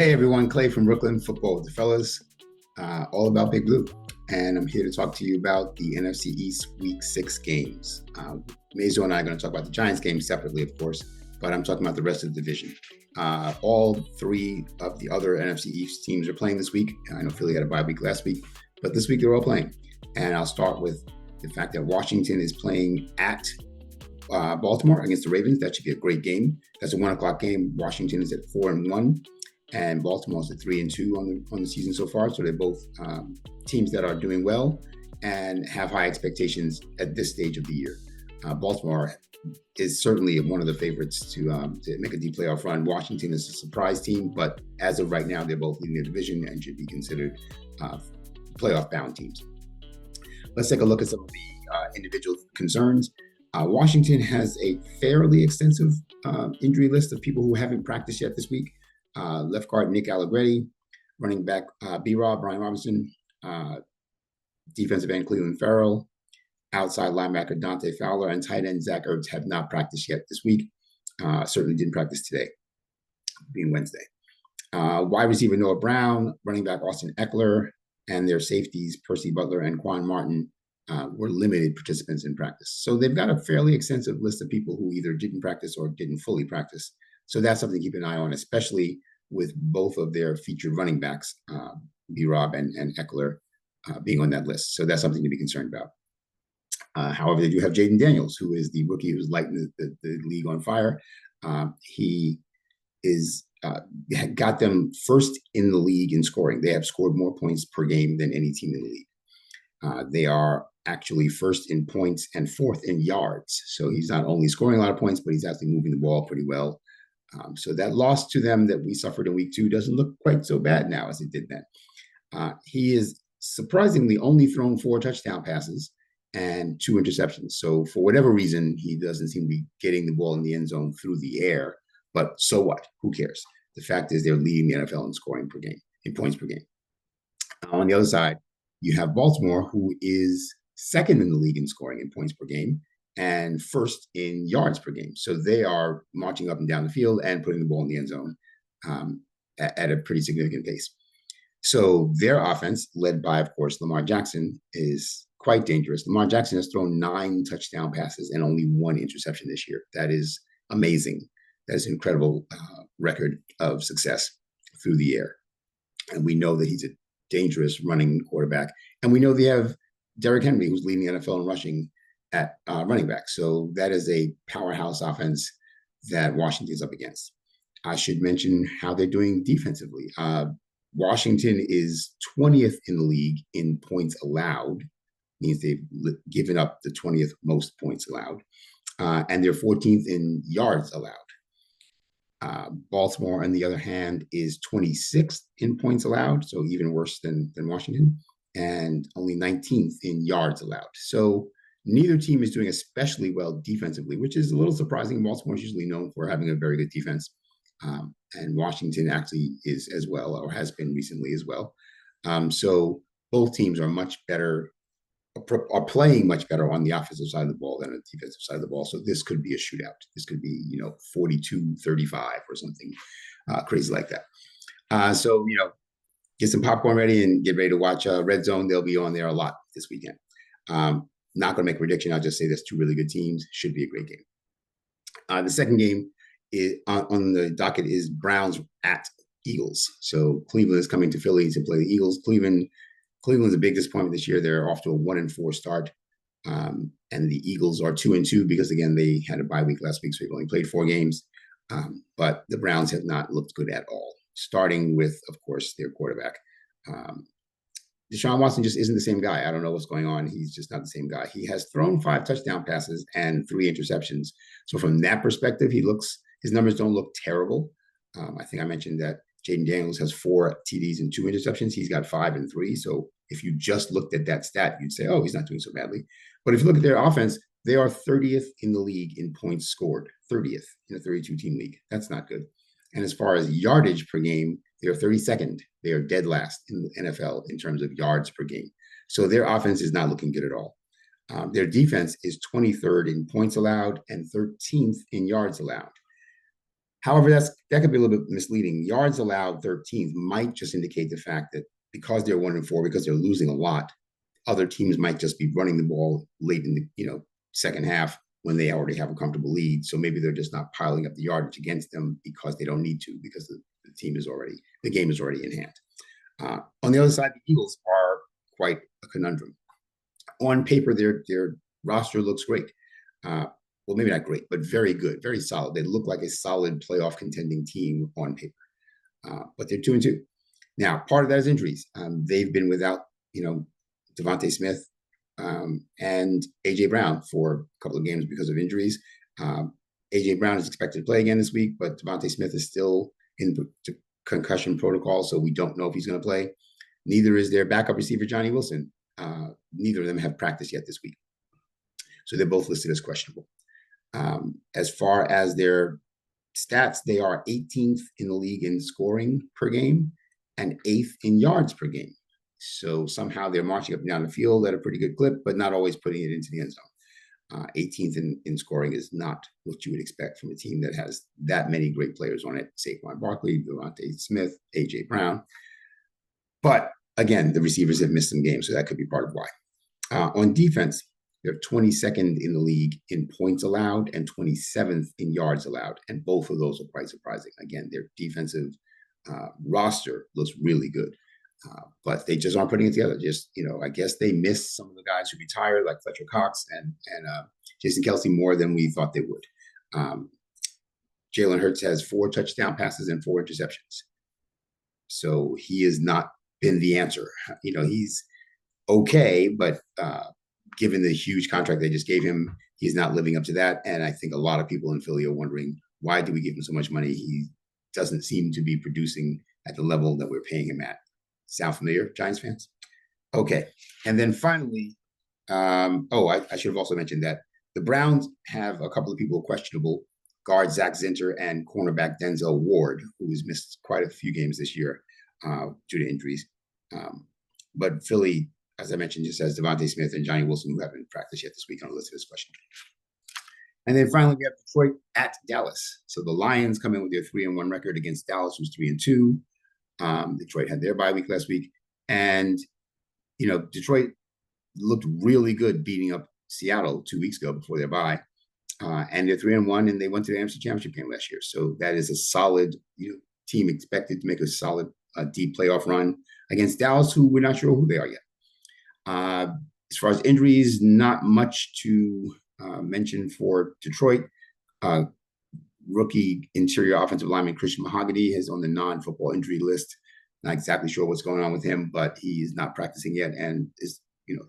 Hey everyone, Clay from Brooklyn Football with the Fellas, all about Big Blue. And I'm here to talk to you about the NFC East Week 6 games. Mazo and I are going to talk about the Giants game separately, of course, but I'm talking about the rest of the division. All three of the other NFC East teams are playing this week. I know Philly had a bye week last week, but this week they're all playing. And I'll start with the fact that Washington is playing at Baltimore against the Ravens. That should be a great game. That's a 1 o'clock game. Washington is at 4-1. And Baltimore's at 3-2 on the season so far. So they're both teams that are doing well and have high expectations at this stage of the year. Baltimore is certainly one of the favorites to make a deep playoff run. Washington is a surprise team, but as of right now, they're both leading the division and should be considered playoff-bound teams. Let's take a look at some of the individual concerns. Washington has a fairly extensive injury list of people who haven't practiced yet this week. Left guard Nick Allegretti, running back B-Rob, Brian Robinson, defensive end Clelin Ferrell, outside linebacker Dante Fowler, and tight end Zach Ertz have not practiced yet this week. Certainly didn't practice today, being Wednesday. Wide receiver Noah Brown, running back Austin Eckler, and their safeties Percy Butler and Quan Martin were limited participants in practice. So they've got a fairly extensive list of people who either didn't practice or didn't fully practice. So that's something to keep an eye on, especially with both of their featured running backs, B-Rob and Eckler, being on that list. So that's something to be concerned about. However, they do have Jaden Daniels, who is the rookie who's lighting the league on fire. He is got them first in the league in scoring. They have scored more points per game than any team in the league. They are actually first in points and fourth in yards. So he's not only scoring a lot of points, but he's actually moving the ball pretty well. So that loss to them that we suffered in week 2 doesn't look quite so bad now as it did then. He is surprisingly only thrown 4 touchdown passes and 2 interceptions. So for whatever reason, he doesn't seem to be getting the ball in the end zone through the air. But so what? Who cares? The fact is they're leading the NFL in scoring per game, in points per game. On the other side, you have Baltimore, who is second in the league in scoring in points per game and first in yards per game. So they are marching up and down the field and putting the ball in the end zone at a pretty significant pace. So their offense, led by, of course, Lamar Jackson, is quite dangerous. Lamar Jackson has thrown 9 touchdown passes and only 1 interception this year. That is amazing. That is an incredible record of success through the air. And we know that he's a dangerous running quarterback. And we know they have Derrick Henry, who's leading the NFL in rushing at running back. So that is a powerhouse offense that Washington is up against. I should mention how they're doing defensively. Washington is 20th in the league in points allowed, means they've given up the 20th most points allowed, and they're 14th in yards allowed. Baltimore, on the other hand, is 26th in points allowed, so even worse than Washington, and only 19th in yards allowed. So neither team is doing especially well defensively, which is a little surprising. Baltimore is usually known for having a very good defense, and Washington actually is as well, or has been recently as well. So both teams are much better, are playing much better on the offensive side of the ball than on the defensive side of the ball. So this could be a shootout. This could be, 42-35 or something crazy like that. So, get some popcorn ready and get ready to watch Red Zone. They'll be on there a lot this weekend. Not going to make a prediction. I'll just say there's 2 really good teams. Should be a great game. The second game on the docket is Browns at Eagles. So Cleveland is coming to Philly to play the Eagles. Cleveland's a big disappointment this year. They're off to a 1-4 start. And the Eagles are 2-2 because, again, they had a bye week last week, so they've only played 4 games. But the Browns have not looked good at all, starting with, of course, their quarterback. Deshaun Watson just isn't the same guy. I don't know what's going on. He's just not the same guy. He has thrown 5 touchdown passes and 3 interceptions. So from that perspective, his numbers don't look terrible. I think I mentioned that Jaden Daniels has 4 TDs and 2 interceptions. He's got 5 and 3. So if you just looked at that stat, you'd say, oh, he's not doing so badly. But if you look at their offense, they are 30th in the league in points scored, 30th in a 32-team league. That's not good. And as far as yardage per game, they are 32nd. They are dead last in the NFL in terms of yards per game. So their offense is not looking good at all. Their defense is 23rd in points allowed and 13th in yards allowed. However, that could be a little bit misleading. Yards allowed 13th might just indicate the fact that because they're 1-4, because they're losing a lot, other teams might just be running the ball late in the second half when they already have a comfortable lead. So maybe they're just not piling up the yardage against them because they don't need to, because the game is already in hand. On the other side, the Eagles are quite a conundrum. On paper, their roster looks great. Well, maybe not great, but very good, very solid. They look like a solid playoff contending team on paper, but they're 2-2. Now, part of that is injuries. They've been without, Devontae Smith and AJ Brown for a couple of games because of injuries. AJ Brown is expected to play again this week, but Devontae Smith is still in concussion protocol, so we don't know if he's going to play. Neither is their backup receiver, Johnny Wilson. Neither of them have practiced yet this week. So they're both listed as questionable. As far as their stats, they are 18th in the league in scoring per game and 8th in yards per game. So somehow they're marching up and down the field at a pretty good clip, but not always putting it into the end zone. 18th in scoring is not what you would expect from a team that has that many great players on it. Saquon Barkley, Devontae Smith, AJ Brown. But again, the receivers have missed some games, so that could be part of why. On defense, they're 22nd in the league in points allowed and 27th in yards allowed. And both of those are quite surprising. Again, their defensive roster looks really good. But they just aren't putting it together. I guess they missed some of the guys who retired, like Fletcher Cox and Jason Kelce, more than we thought they would. Jalen Hurts has 4 touchdown passes and 4 interceptions. So he has not been the answer. He's okay, but given the huge contract they just gave him, he's not living up to that. And I think a lot of people in Philly are wondering, why do we give him so much money? He doesn't seem to be producing at the level that we're paying him at. Sound familiar, Giants fans? Okay. And then finally, I should have also mentioned that the Browns have a couple of people questionable: guard Zach Zinter and cornerback Denzel Ward, who has missed quite a few games this year due to injuries. But Philly, as I mentioned, just has Devontae Smith and Johnny Wilson, who haven't practiced yet this week on the list of this question. And then finally, we have Detroit at Dallas. So the Lions come in with their 3-1 record against Dallas, who's 3-2. Detroit had their bye week last week. And, Detroit looked really good beating up Seattle 2 weeks ago before their bye. And they're 3-1, and they went to the NFC Championship game last year. So that is a solid team expected to make a solid deep playoff run against Dallas, who we're not sure who they are yet. As far as injuries, not much to mention for Detroit. Rookie interior offensive lineman Christian Mahogany is on the non-football injury list. Not exactly sure what's going on with him, but he is not practicing yet and is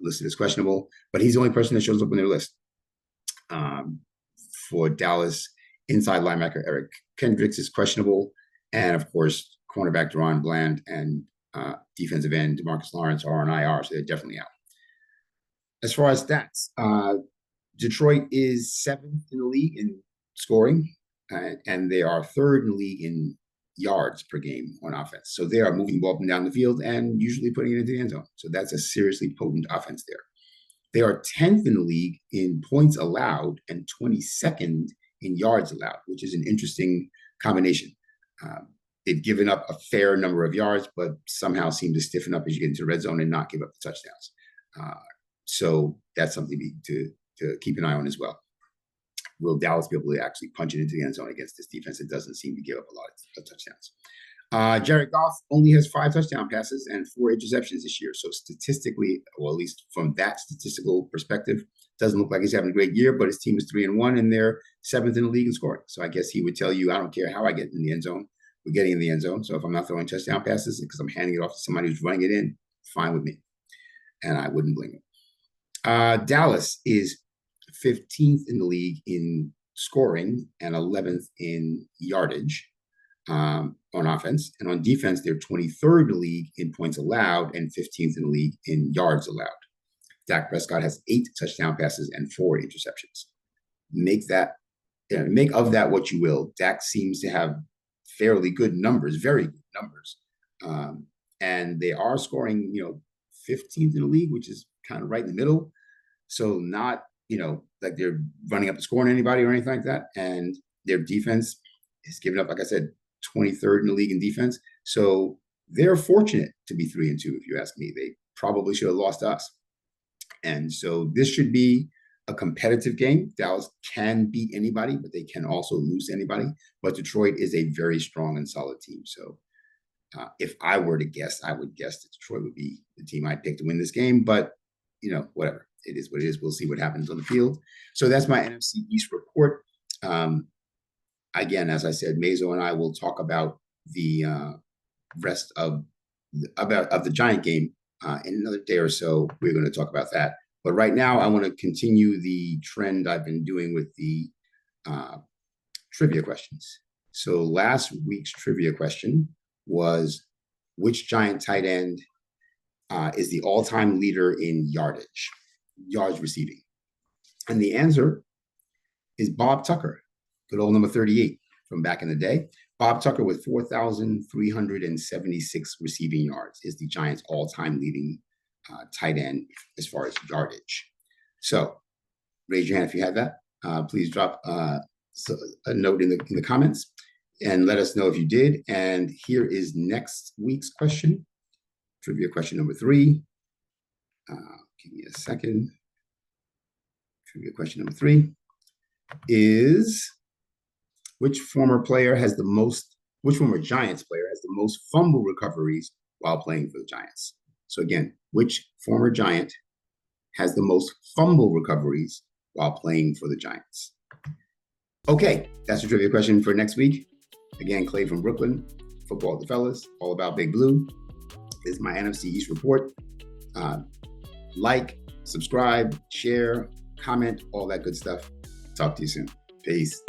listed as questionable. But he's the only person that shows up on their list. For Dallas, inside linebacker Eric Kendricks is questionable, and of course cornerback Deron Bland and defensive end DeMarcus Lawrence are on IR, so they're definitely out. As far as stats, Detroit is 7th in the league in scoring, and they are 3rd in the league in yards per game on offense. So they are moving the ball up and down the field and usually putting it into the end zone. So that's a seriously potent offense there. They are 10th in the league in points allowed and 22nd in yards allowed, which is an interesting combination. They've given up a fair number of yards, but somehow seem to stiffen up as you get into the red zone and not give up the touchdowns. So that's something to keep an eye on as well. Will Dallas be able to actually punch it into the end zone against this defense that doesn't seem to give up a lot of touchdowns? Jared Goff only has 5 touchdown passes and 4 interceptions this year. So statistically, or at least from that statistical perspective, doesn't look like he's having a great year, but his team is 3-1 and they're 7th in the league in scoring. So I guess he would tell you, I don't care how I get in the end zone. We're getting in the end zone. So if I'm not throwing touchdown passes because I'm handing it off to somebody who's running it in, fine with me. And I wouldn't blame him. Dallas is 15th in the league in scoring and 11th in yardage on offense. And on defense, they're 23rd in the league in points allowed and 15th in the league in yards allowed. Dak Prescott has 8 touchdown passes and 4 interceptions. Make of that what you will. Dak seems to have fairly good numbers, very good numbers. And they are scoring, 15th in the league, which is kind of right in the middle. So not, like they're running up the score on anybody or anything like that. And their defense has given up, like I said, 23rd in the league in defense. So they're fortunate to be 3-2, if you ask me. They probably should have lost to us. And so this should be a competitive game. Dallas can beat anybody, but they can also lose to anybody. But Detroit is a very strong and solid team. So if I were to guess, I would guess that Detroit would be the team I'd pick to win this game. But, whatever. It is what it is. We'll see what happens on the field. So that's my NFC East report. Again, as I said, Mazo and I will talk about the rest of the Giant game in another day or so. We're going to talk about that. But right now, I want to continue the trend I've been doing with the trivia questions. So last week's trivia question was, which Giant tight end is the all-time leader in yards receiving? And the answer is Bob Tucker, good old number 38 from back in the day. Bob Tucker with 4,376 receiving yards is the Giants' all-time leading tight end as far as yardage. So raise your hand if you had that. Please drop a note in the comments and let us know if you did. And here is next week's question, trivia question number 3. Give me a second. Trivia question number 3 is, which former Giants player has the most fumble recoveries while playing for the Giants? So again, which former Giant has the most fumble recoveries while playing for the Giants? Okay, that's the trivia question for next week. Again, Clay from Brooklyn, Football with the Fellas, all about Big Blue. This is my NFC East report. Like, subscribe, share, comment, all that good stuff. Talk to you soon. Peace.